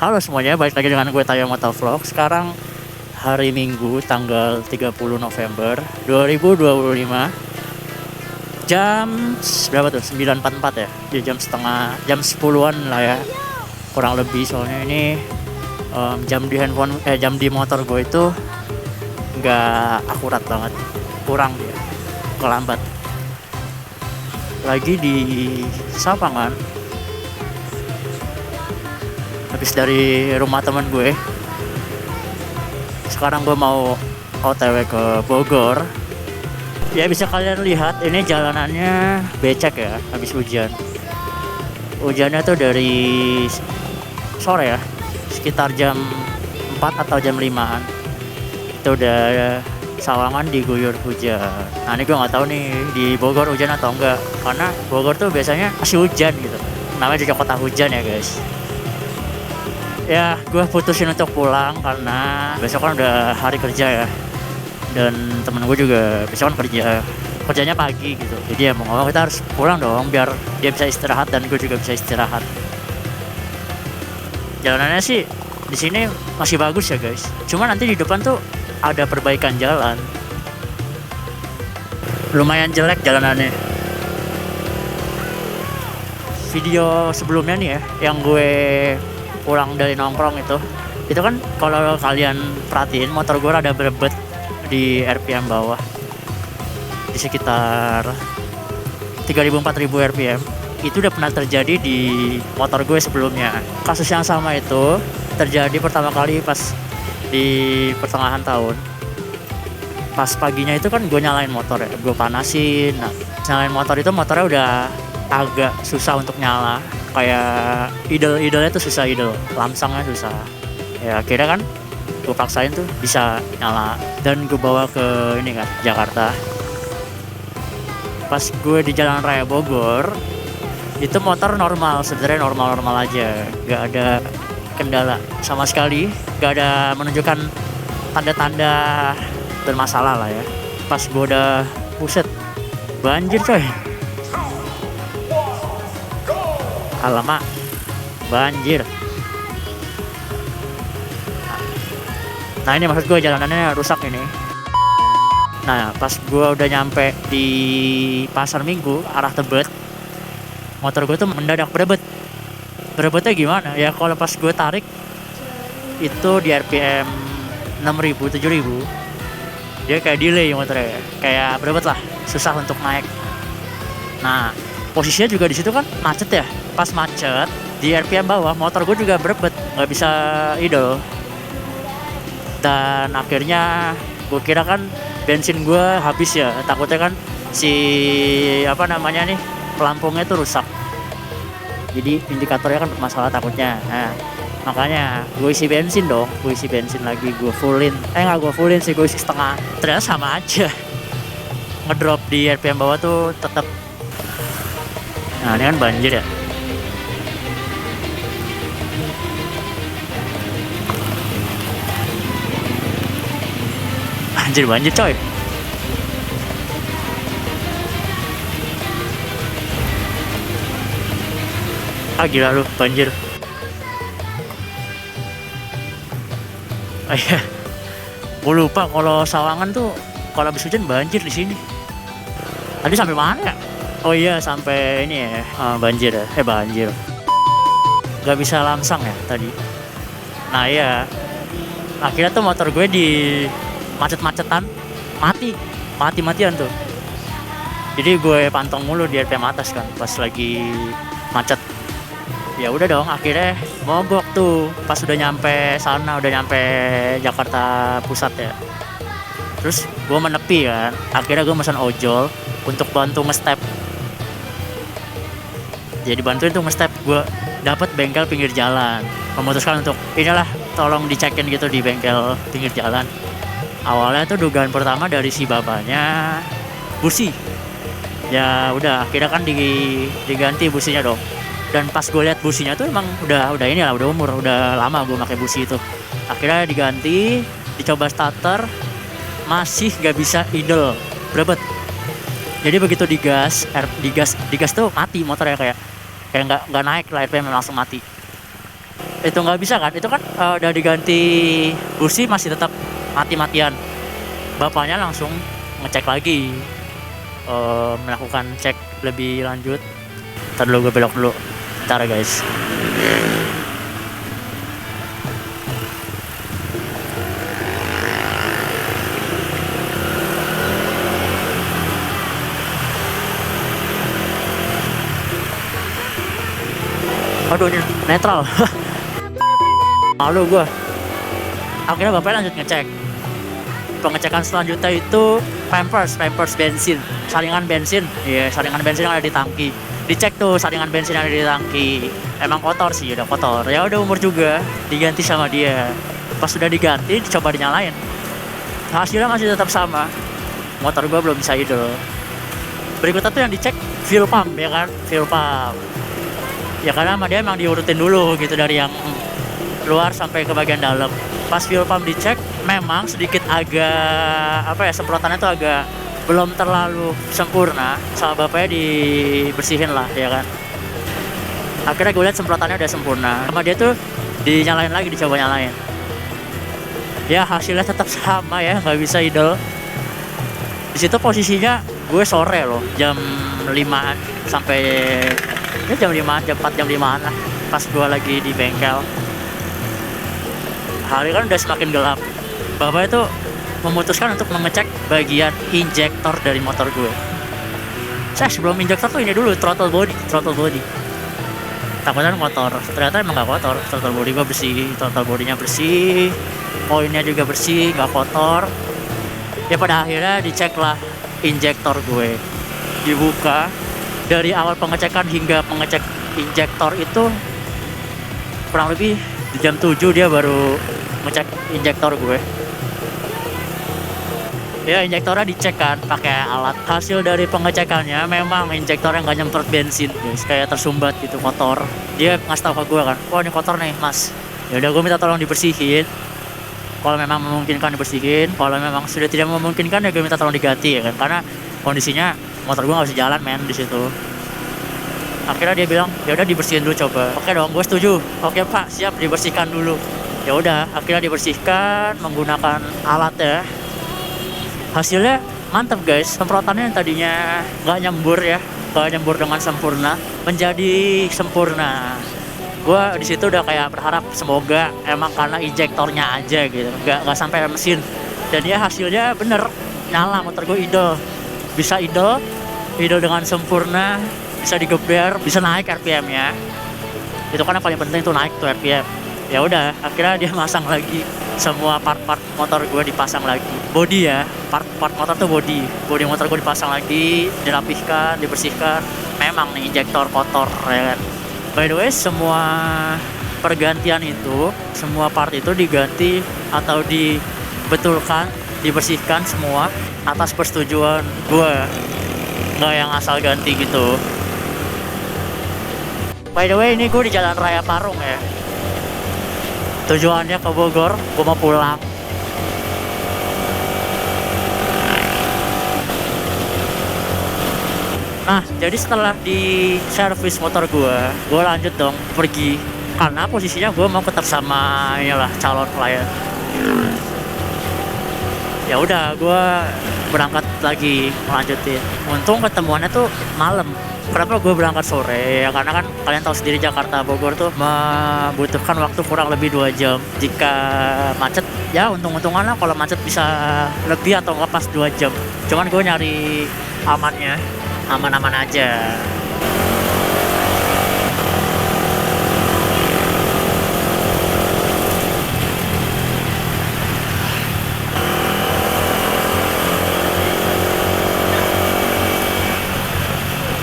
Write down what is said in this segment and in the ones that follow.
Halo semuanya, balik lagi dengan gue Tayo Motovlog. Sekarang hari Minggu tanggal 30 November 2025. Jam berapa tuh? 9.44 ya? Jam 10-an lah ya. Kurang lebih, soalnya ini jam di motor gue itu nggak akurat banget. Kurang dia, kelambat. Lagi di Sapangan, habis dari rumah teman gue. Sekarang gue mau OTW ke Bogor. Ya bisa kalian lihat ini jalanannya becek ya, habis hujan. Hujannya tuh dari sore ya, sekitar jam 4 atau jam 5-an. Itu udah Sawangan diguyur hujan. Nah ini gue nggak tahu nih di Bogor hujan atau enggak, karena Bogor tuh biasanya masih hujan gitu. Namanya juga kota hujan ya guys. Ya, gue putusin untuk pulang karena besok kan udah hari kerja ya. Dan temen gue juga besok kan kerjanya pagi gitu. Jadi ya mau ngomong kita harus pulang dong biar dia bisa istirahat dan gue juga bisa istirahat. Jalanannya sih di sini masih bagus ya guys. Cuma nanti di depan tuh ada perbaikan jalan. Lumayan jelek jalanannya. Video sebelumnya nih ya, yang gue pulang dari nongkrong itu kan kalau kalian perhatiin motor gue ada berebet di RPM bawah di sekitar 3.000-4.000 RPM. Itu udah pernah terjadi di motor gue sebelumnya. Kasus yang sama itu terjadi pertama kali pas di pertengahan tahun. Pas paginya itu kan gue nyalain motor ya, gue panasin. Nah, nyalain motor itu motornya udah agak susah untuk nyala, kayak idle-idlenya tuh susah, lamsangnya susah. Ya akhirnya kan gue paksain tuh bisa nyala dan gue bawa ke ini kan Jakarta. Pas gue di Jalan Raya Bogor itu motor normal, sebenarnya normal aja, gak ada kendala sama sekali, gak ada menunjukkan tanda-tanda bermasalah lah ya. Pas gue udah buset, banjir coy. Alamak, banjir. Nah ini maksud gue jalanannya rusak ini. Nah pas gue udah nyampe di Pasar Minggu arah Tebet, motor gue tuh mendadak berebet. Berebetnya gimana? Ya kalau pas gue tarik itu di RPM 6.000, 7.000, dia kayak delay motornya, kayak berebet lah, susah untuk naik. Nah posisinya juga di situ kan macet ya. Pas macet di RPM bawah, motor gue juga berebet, nggak bisa idle. Dan akhirnya gue kira kan bensin gue habis ya, takutnya kan si pelampungnya tuh rusak. Jadi indikatornya kan bermasalah takutnya. Nah makanya gue isi bensin lagi, gue fullin. Gue fullin sih, gue isi setengah. Ternyata sama aja, ngedrop di RPM bawah tuh tetap. Nah ini kan banjir ya. Banjir coy. Gila lu, banjir. Iya, gue lupa kalau Sawangan tuh kalau habis hujan banjir di sini. Tadi sampai mana ya? Oh iya, sampai ini ya, banjir ya. Banjir. Gak bisa lamsang ya tadi. Nah iya, akhirnya tuh motor gue di macet-macetan mati-matian tuh. Jadi gue pantong mulu di RPM atas kan pas lagi macet. Ya udah dong, akhirnya mogok tuh pas udah nyampe Jakarta Pusat ya. Terus gue menepi kan, akhirnya gue pesan ojol untuk bantu nge-step. Jadi bantuin tuh nge-step, gue dapat bengkel pinggir jalan. Memutuskan untuk inilah, tolong dicekin gitu di bengkel pinggir jalan. Awalnya tuh dugaan pertama dari si babanya busi. Ya udah, akhirnya kan diganti businya dong. Dan pas gue lihat businya tuh emang udah umur, udah lama gue pakai busi itu. Akhirnya diganti, dicoba starter, masih gak bisa idle, berebet. Jadi begitu digas tuh mati motornya, kayak nggak naik lah, RPM langsung mati. itu nggak bisa kan, itu kan udah diganti busi masih tetap mati-matian. Bapaknya langsung ngecek lagi, melakukan cek lebih lanjut. Ntar dulu gue belok dulu, ntar guys. Aduh, ini netral. Malu gua. Akhirnya bapaknya lanjut ngecek. Pengecekan selanjutnya itu Pampers bensin, saringan bensin. Iya, saringan bensin yang ada di tangki. Dicek tuh saringan bensin yang ada di tangki. Emang kotor sih, udah kotor. Ya udah umur juga, diganti sama dia. Pas sudah diganti, dicoba dinyalain. Hasilnya masih tetap sama. Motor gua belum bisa idle. Berikutnya tuh yang dicek fuel pump, ya kan? Fuel pump. Ya karena sama dia emang diurutin dulu gitu dari yang luar sampai ke bagian dalam. Pas fuel pump dicek, memang sedikit agak semprotannya tuh agak belum terlalu sempurna. Sama bapaknya dibersihin lah, ya kan. Akhirnya gue lihat semprotannya udah sempurna. Sama dia tuh dinyalain lagi, dicoba nyalain. Ya hasilnya tetap sama ya, nggak bisa idle. Di situ posisinya gue sore loh, jam 5-an sampai ya jam 5, jam 4, jam 5-an lah, pas gue lagi di bengkel. Hari kan udah semakin gelap. Bapak itu memutuskan untuk mengecek bagian injektor dari motor gue. Saya sebelum injektor tuh ini dulu, throttle body. Takutnya motor, ternyata emang gak kotor. Throttle body gue bersih, throttle bodinya bersih, poinnya juga bersih, gak kotor. Ya pada akhirnya dicek lah injektor gue, dibuka. Dari awal pengecekan hingga pengecek injektor itu kurang lebih di jam 7 dia baru ngecek injektor gue. Ya injektornya dicek kan pakai alat. Hasil dari pengecekannya memang injektornya nggak nyemprot bensin, guys. Kayak tersumbat gitu, kotor. Dia ngasih tau ke gue kan, wah ini kotor nih mas. Ya udah gue minta tolong dibersihin. Kalau memang memungkinkan dibersihin, kalau memang sudah tidak memungkinkan ya gue minta tolong diganti, ya kan. Karena kondisinya motor gue nggak bisa jalan men di situ. Akhirnya dia bilang ya udah dibersihin dulu coba. Oke dong, gue setuju. Oke pak, siap, dibersihkan dulu. Ya udah, akhirnya dibersihkan menggunakan alat ya. Hasilnya mantap guys. Semprotannya yang tadinya nggak nyembur ya, nggak nyembur dengan sempurna, menjadi sempurna. Gue di situ udah kayak berharap semoga emang karena injektornya aja gitu, nggak sampai mesin. Dan ya hasilnya bener, nyala motor gue idle. Bisa idle dengan sempurna, bisa digeber, bisa naik RPM-nya. Itu kan yang paling penting tuh, naik tuh RPM. Ya udah, akhirnya dia masang lagi semua part-part motor gue, dipasang lagi. Body ya, part motor tuh body motor gue dipasang lagi, dirapihkan, dibersihkan. Memang nih injektor kotor ya kan. By the way, semua pergantian itu, semua part itu diganti atau dibetulkan, dibersihkan semua atas persetujuan gue, nggak yang asal ganti gitu. By the way, ini gue di Jalan Raya Parung ya. Tujuannya ke Bogor, gue mau pulang. Nah, jadi setelah di servis motor gue lanjut dong pergi. Karena posisinya gue mau ketemu sama inilah calon klien. Ya udah, gue berangkat lagi melanjutin. Untung ketemuannya tuh malam. Kenapa gue berangkat sore? Ya karena kan kalian tahu sendiri Jakarta Bogor tuh membutuhkan waktu kurang lebih 2 jam. Jika macet ya untung-untungan lah, kalau macet bisa lebih atau nggak pas 2 jam. Cuman gue nyari amannya, aman-aman aja.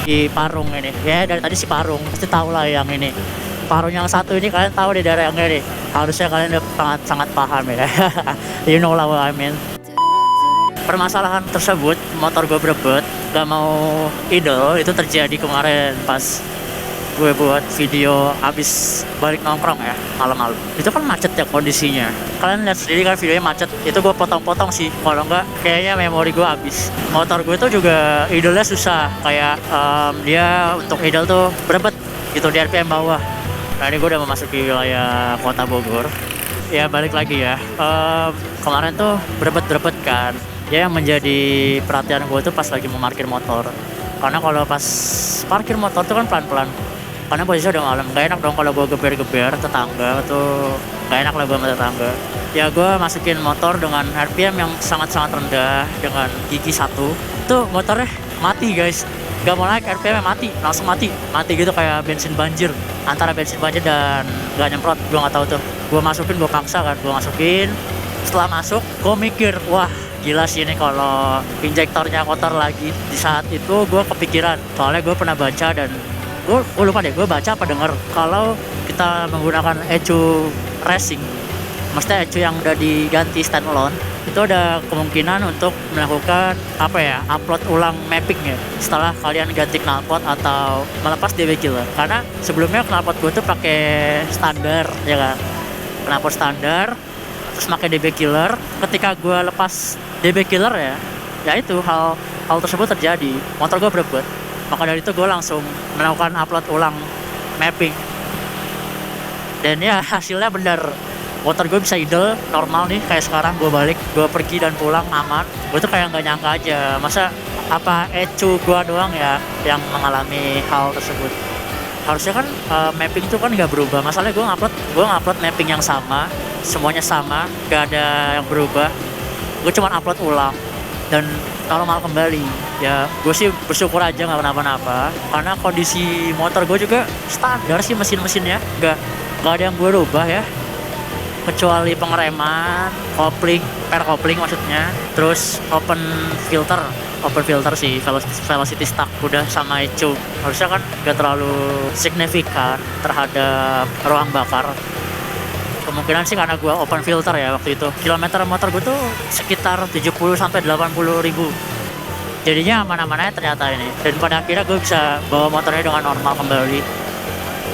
Di Parung ini ya, dari tadi si Parung pasti tahu lah yang ini. Parung yang satu ini kalian tahu di daerah yang ini, harusnya kalian udah sangat paham ya. You know lah what I mean. Permasalahan tersebut, motor gue berebut gak mau idle, itu terjadi kemarin pas gue buat video abis balik nongkrong ya, malam-malam. Itu kan macet ya kondisinya, kalian lihat sendiri kan videonya macet. Itu gue potong-potong sih, kalau enggak kayaknya memori gue habis. Motor gue tuh juga idle-nya susah, kayak dia untuk idle tuh berebet gitu di RPM bawah. Nah ini gue udah memasuki wilayah kota Bogor. Ya balik lagi ya. Kemarin tuh berebet-berebet kan. Ya yang menjadi perhatian gue tuh pas lagi mau parkir motor. Karena kalau pas parkir motor tuh kan pelan-pelan. Karena posisi udah malam, gak enak dong kalau gue geber-geber tetangga tuh, gak enak lah gue sama tetangga. Ya gue masukin motor dengan RPM yang sangat-sangat rendah dengan gigi satu. Tuh motornya mati guys, gak mau naik RPM mati, langsung mati gitu kayak bensin banjir, antara bensin banjir dan gak nyemprot, gue nggak tahu tuh. Gue masukin, gue paksa kan, gue masukin. Setelah masuk, gue mikir, wah gila sih ini kalau injektornya kotor lagi. Di saat itu gue kepikiran, soalnya gue pernah baca dan gue lupa deh, gue baca apa denger kalau kita menggunakan ECU racing, maksudnya ECU yang udah diganti standalone, itu ada kemungkinan untuk melakukan apa ya, upload ulang mapping ya setelah kalian ganti knalpot atau melepas DB killer. Karena sebelumnya knalpot gue tuh pakai standar ya kan, knalpot standar terus pakai DB killer. Ketika gue lepas DB killer ya itu hal tersebut terjadi, motor gue berebut. Maka dari itu gue langsung melakukan upload ulang mapping. Dan ya hasilnya bener, motor gue bisa idle normal nih kayak sekarang. Gue balik, gue pergi dan pulang aman. Gue tuh kayak nggak nyangka aja, masa apa ECU gue doang ya yang mengalami hal tersebut. Harusnya kan mapping itu kan nggak berubah. Masalahnya gue ngupload mapping yang sama, semuanya sama, gak ada yang berubah. Gue cuma upload ulang dan normal kembali. Ya gue sih bersyukur aja nggak kenapa-napa, karena kondisi motor gue juga standar sih, mesinnya nggak ada yang gue rubah ya, kecuali pengereman, kopling, per kopling maksudnya, terus open filter sih, velocity stuck udah sama ECU. Harusnya kan gak terlalu signifikan terhadap ruang bakar. Kemungkinan sih karena gue open filter ya waktu itu. Kilometer motor gue tuh sekitar 70 sampai 80 ribu. Jadinya aman-aman aja ternyata ini. Dan pada akhirnya gue bisa bawa motornya dengan normal kembali.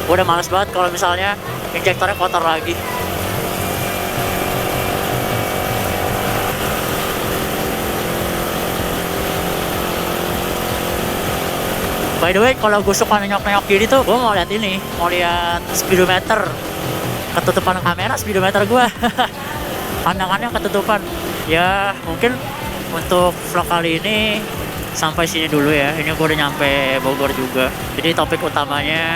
Gue udah males banget kalau misalnya injektornya kotor lagi. By the way, kalau gue suka nengok-nengok kiri tuh, gue mau lihat speedometer. Ketutupan kamera speedometer gue. Pandangannya ketutupan. Ya mungkin untuk vlog kali ini sampai sini dulu ya. Ini gue udah nyampe Bogor juga. Jadi topik utamanya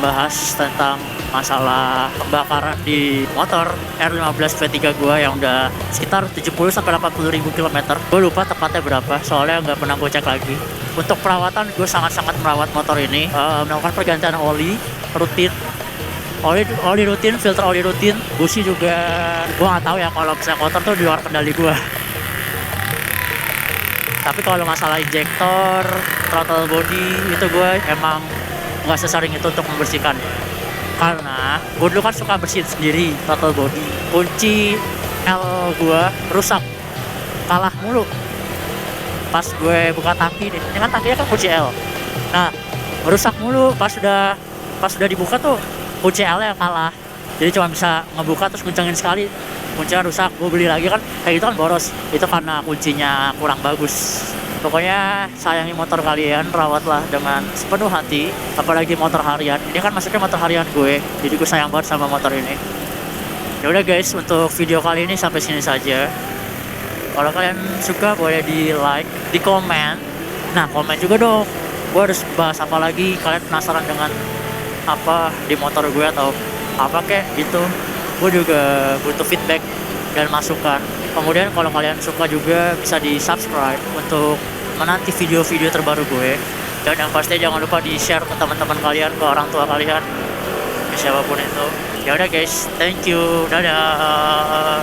bahas tentang masalah pembakaran di motor R15 V3 gue yang udah sekitar 70 sampai 80 ribu kilometer. Gue lupa tepatnya berapa, soalnya nggak pernah gue cek lagi. Untuk perawatan, gue sangat-sangat merawat motor ini, melakukan pergantian oli rutin, oli rutin, filter oli rutin, busi juga. Gue nggak tahu ya kalau misalnya kotor tuh di luar kendali gue. Tapi kalau masalah injektor, throttle body, itu gue emang nggak sesering itu untuk membersihkan. Karena gue dulu kan suka bersihin sendiri throttle body. Kunci L gue rusak, kalah mulu. Pas gue buka tangki nih, ini kan tangkinya kan kunci L. Nah, rusak mulu pas udah dibuka tuh kunci L yang kalah. Jadi cuma bisa ngebuka terus kencengin sekali, kuncinya rusak. Gue beli lagi kan, kayak gitu kan boros. Itu karena kuncinya kurang bagus. Pokoknya sayangi motor kalian, rawatlah dengan sepenuh hati. Apalagi motor harian, ini kan maksudnya motor harian gue, jadi gue sayang banget sama motor ini. Ya udah guys, untuk video kali ini sampai sini saja. Kalau kalian suka boleh di like, di komen. Nah komen juga dong, gue harus bahas apa lagi, kalian penasaran dengan apa di motor gue atau apa kayak gitu. Gue juga butuh feedback dan masukan. Kemudian kalau kalian suka juga bisa di subscribe untuk menanti video-video terbaru gue. Dan yang pasti jangan lupa di share ke teman-teman kalian, ke orang tua kalian, ke siapapun itu. Ya udah guys, thank you, dadah.